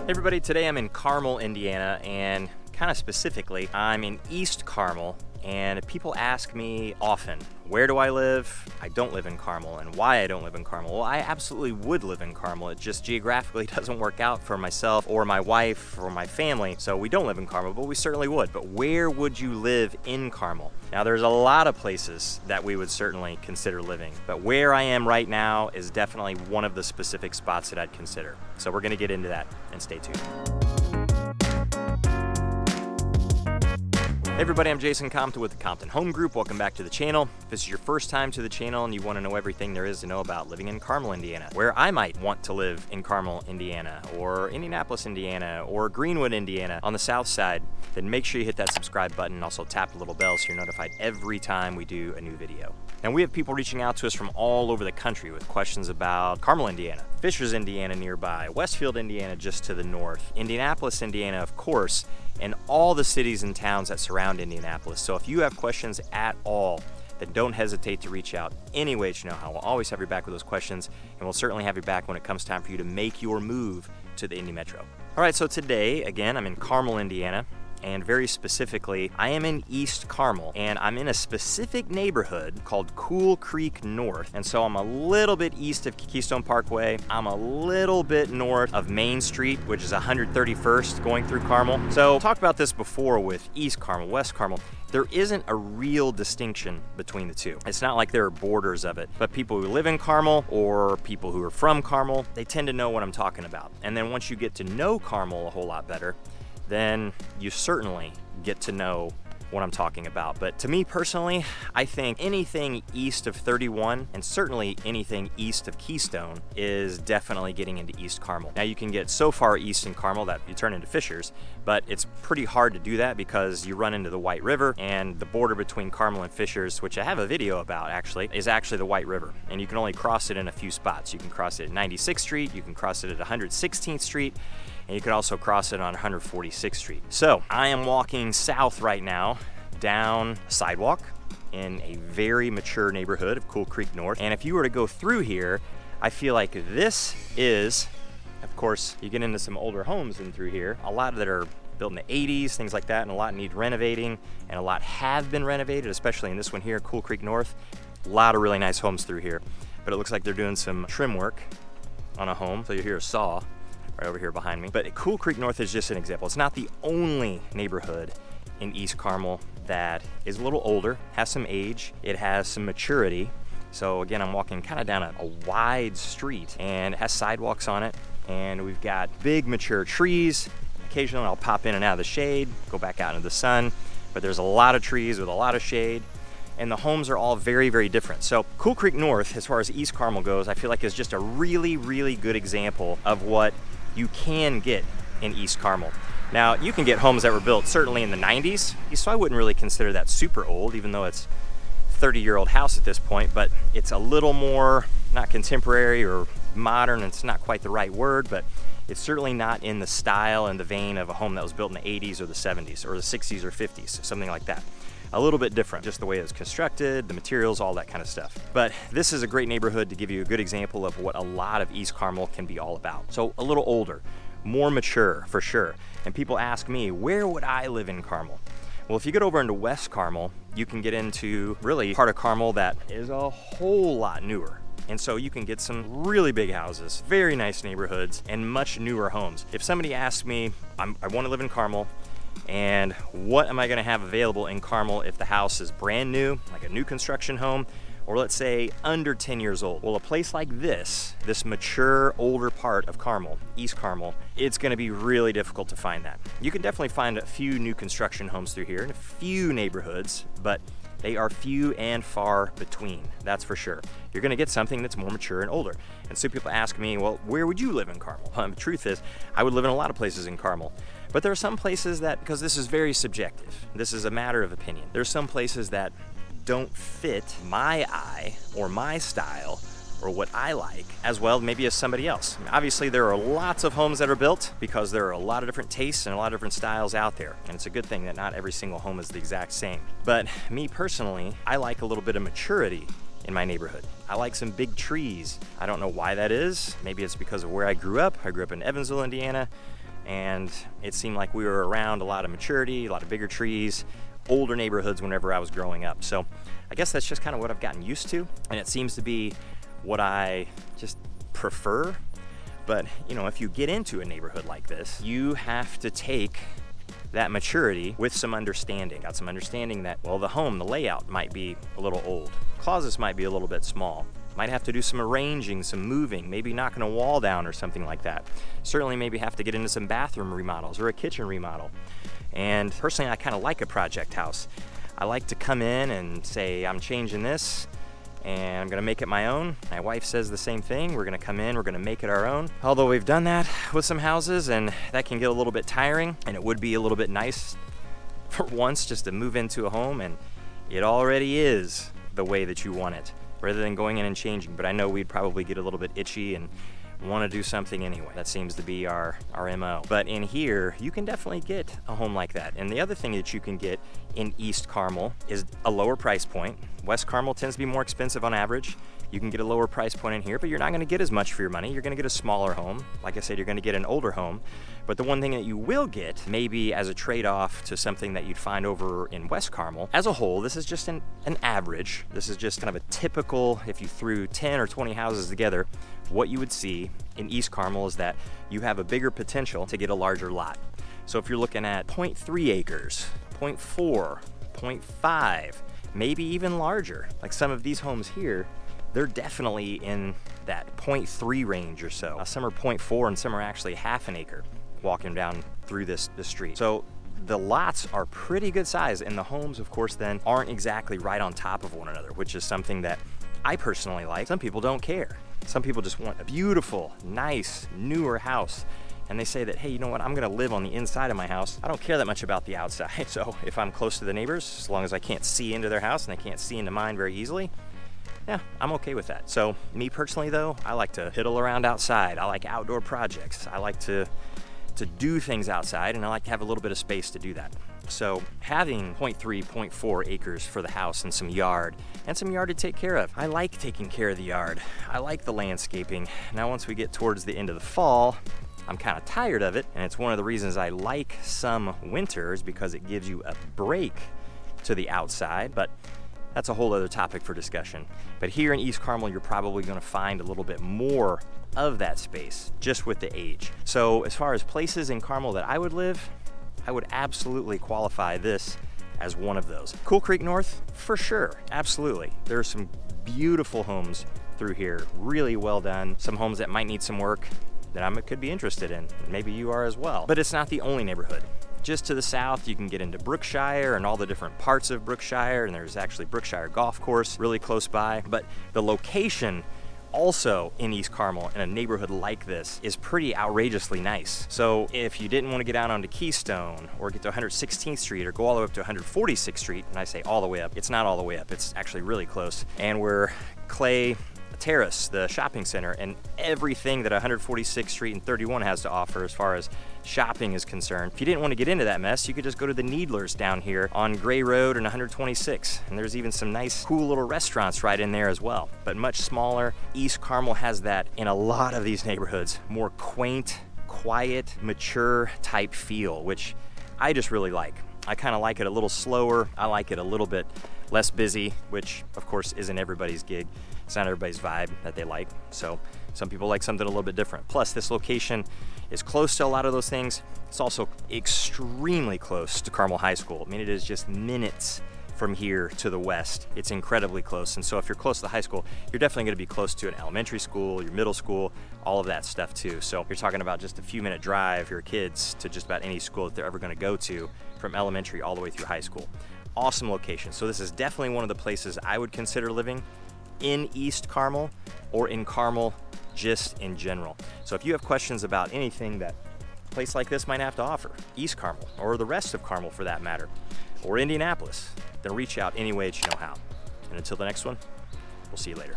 Hey everybody, today I'm in Carmel, Indiana, and kind of specifically, I'm in East Carmel, and people ask me often, where do I live? I don't live in Carmel, and why I don't live in Carmel. Well, I absolutely would live in Carmel. It just geographically doesn't work out for myself or my wife or my family, so we don't live in Carmel, but we certainly would. But where would you live in Carmel? Now, there's a lot of places that we would certainly consider living, but where I am right now is definitely one of the specific spots that I'd consider. So we're gonna get into that, and stay tuned. Hey everybody, I'm Jason Compton with the Compton Home Group. Welcome back to the channel. If this is your first time to the channel and you want to know everything there is to know about living in Carmel, Indiana, where I might want to live in Carmel, Indiana, or Indianapolis, Indiana, or Greenwood, Indiana on the south side, then make sure you hit that subscribe button and also tap the little bell so you're notified every time we do a new video. And we have people reaching out to us from all over the country with questions about Carmel, Indiana, Fishers, Indiana nearby, Westfield, Indiana just to the north, Indianapolis, Indiana, of course, and all the cities and towns that surround Indianapolis. So if you have questions at all, then don't hesitate to reach out any way that you know how. We'll always have your back with those questions, and we'll certainly have your back when it comes time for you to make your move to the Indy Metro. All right, so today, again, I'm in Carmel, Indiana, and very specifically, I am in East Carmel, and I'm in a specific neighborhood called Cool Creek North. And so I'm a little bit east of Keystone Parkway. I'm a little bit north of Main Street, which is 131st going through Carmel. So talked about this before with East Carmel, West Carmel. There isn't a real distinction between the two. It's not like there are borders of it, but people who live in Carmel or people who are from Carmel, they tend to know what I'm talking about. And then once you get to know Carmel a whole lot better, then you certainly get to know what I'm talking about. But to me personally, I think anything east of 31 and certainly anything east of Keystone is definitely getting into East Carmel. Now you can get so far east in Carmel that you turn into Fishers, but it's pretty hard to do that because you run into the White River, and the border between Carmel and Fishers, which I have a video about actually, is actually the White River. And you can only cross it in a few spots. You can cross it at 96th Street, you can cross it at 116th Street, and you can also cross it on 146th Street. So I am walking south right now down a sidewalk in a very mature neighborhood of Cool Creek North. And if you were to go through here, I feel like this is, of course, you get into some older homes in through here, a lot that are built in the 80s, things like that, and a lot need renovating, and a lot have been renovated, especially in this one here, Cool Creek North. A lot of really nice homes through here, but it looks like they're doing some trim work on a home, so you hear a saw right over here behind me. But Cool Creek North is just an example. It's not the only neighborhood in East Carmel that is a little older, has some age, it has some maturity. So again, I'm walking kind of down a wide street, and it has sidewalks on it, and we've got big mature trees. Occasionally I'll pop in and out of the shade, go back out into the sun, but there's a lot of trees with a lot of shade, and the homes are all very, very different. So Cool Creek North, as far as East Carmel goes, I feel like is just a really, really good example of what you can get in East Carmel. Now, you can get homes that were built certainly in the 90s, so I wouldn't really consider that super old, even though it's a 30-year-old house at this point, but it's a little more, not contemporary or modern, it's not quite the right word, but it's certainly not in the style and the vein of a home that was built in the 80s or the 70s or the 60s or 50s, something like that. A little bit different, just the way it's constructed, the materials, all that kind of stuff. But this is a great neighborhood to give you a good example of what a lot of East Carmel can be all about. So a little older, more mature for sure. And people ask me, where would I live in Carmel? Well, if you get over into West Carmel, you can get into really part of Carmel that is a whole lot newer. And so you can get some really big houses, very nice neighborhoods, and much newer homes. If somebody asks me, I want to live in Carmel, and what am I going to have available in Carmel if the house is brand new, like a new construction home, or let's say under 10 years old? Well, a place like this mature, older part of Carmel, East Carmel, it's gonna be really difficult to find that. You can definitely find a few new construction homes through here in a few neighborhoods, but they are few and far between, that's for sure. You're gonna get something that's more mature and older. And so people ask me, well, where would you live in Carmel? The truth is, I would live in a lot of places in Carmel. But there are some places that, because this is very subjective, this is a matter of opinion, there's some places that don't fit my eye or my style or what I like as well maybe as somebody else. Obviously there are lots of homes that are built because there are a lot of different tastes and a lot of different styles out there, and it's a good thing that not every single home is the exact same. But me personally, I like a little bit of maturity in my neighborhood. I like some big trees. I don't know why that is. Maybe it's because of where I grew up. I grew up in Evansville, Indiana. and it seemed like we were around a lot of maturity, a lot of bigger trees, older neighborhoods whenever I was growing up. So I guess that's just kind of what I've gotten used to, and it seems to be what I just prefer. But you know, if you get into a neighborhood like this, you have to take that maturity with some understanding. Got some understanding that, well, the home, the layout might be a little old. Closets might be a little bit small. Might have to do some arranging, some moving, maybe knocking a wall down or something like that. Certainly maybe have to get into some bathroom remodels or a kitchen remodel. And personally, I kind of like a project house. I like to come in and say, I'm changing this and I'm gonna make it my own. My wife says the same thing. We're gonna come in, we're gonna make it our own. Although we've done that with some houses, and that can get a little bit tiring, and it would be a little bit nice for once just to move into a home and it already is the way that you want it, rather than going in and changing. But I know we'd probably get a little bit itchy and want to do something anyway. That seems to be our MO. But in here, you can definitely get a home like that. And the other thing that you can get in East Carmel is a lower price point. West Carmel tends to be more expensive on average. You can get a lower price point in here, but you're not going to get as much for your money. You're going to get a smaller home. Like I said, you're going to get an older home. But the one thing that you will get, maybe as a trade-off to something that you'd find over in West Carmel, as a whole, this is just an average. This is just kind of a typical, if you threw 10 or 20 houses together, what you would see in East Carmel is that you have a bigger potential to get a larger lot. So if you're looking at 0.3 acres, 0.4, 0.5, maybe even larger, like some of these homes here, they're definitely in that 0.3 range or so. Some are 0.4 and some are actually half an acre walking down through this street. So the lots are pretty good size, and the homes, of course, then aren't exactly right on top of one another, which is something that I personally like. Some people don't care. Some people just want a beautiful, nice, newer house. And they say that, hey, you know what, I'm gonna live on the inside of my house. I don't care that much about the outside. So if I'm close to the neighbors, as long as I can't see into their house and they can't see into mine very easily, yeah, I'm okay with that. So me personally though, I like to piddle around outside. I like outdoor projects. I like to do things outside, and I like to have a little bit of space to do that. So having 0.3, 0.4 acres for the house and some yard to take care of. I like taking care of the yard. I like the landscaping. Now once we get towards the end of the fall, I'm kind of tired of it, and it's one of the reasons I like some winters, because it gives you a break to the outside, but that's a whole other topic for discussion. But here in East Carmel, you're probably gonna find a little bit more of that space just with the age. So as far as places in Carmel that I would live, I would absolutely qualify this as one of those. Cool Creek North, for sure, absolutely. There are some beautiful homes through here, really well done. Some homes that might need some work that I could be interested in. Maybe you are as well. But it's not the only neighborhood. Just to the south, you can get into Brookshire and all the different parts of Brookshire, and there's actually Brookshire Golf Course really close by. But the location also in East Carmel in a neighborhood like this is pretty outrageously nice. So if you didn't want to get out onto Keystone or get to 116th Street or go all the way up to 146th Street, and I say all the way up, it's not all the way up, it's actually really close. And we're Clay Terrace, the shopping center, and everything that 146th Street and 31 has to offer as far as shopping is concerned. If you didn't want to get into that mess, you could just go to the Needlers down here on Gray Road and 126. And there's even some nice, cool little restaurants right in there as well, but much smaller. East Carmel has that in a lot of these neighborhoods, more quaint, quiet, mature type feel, which I just really like. I kind of like it a little slower. I like it a little bit less busy, which of course isn't everybody's gig. It's not everybody's vibe that they like. So some people like something a little bit different. Plus this location is close to a lot of those things. It's also extremely close to Carmel High School. I mean, it is just minutes from here to the west. It's incredibly close. And so if you're close to the high school, you're definitely gonna be close to an elementary school, your middle school, all of that stuff too. So you're talking about just a few minute drive for your kids to just about any school that they're ever gonna go to, from elementary all the way through high school. Awesome location. So this is definitely one of the places I would consider living in East Carmel or in Carmel just in general. So if you have questions about anything that a place like this might have to offer, East Carmel or the rest of Carmel for that matter, or Indianapolis, then reach out any way that you know how. And until the next one, we'll see you later.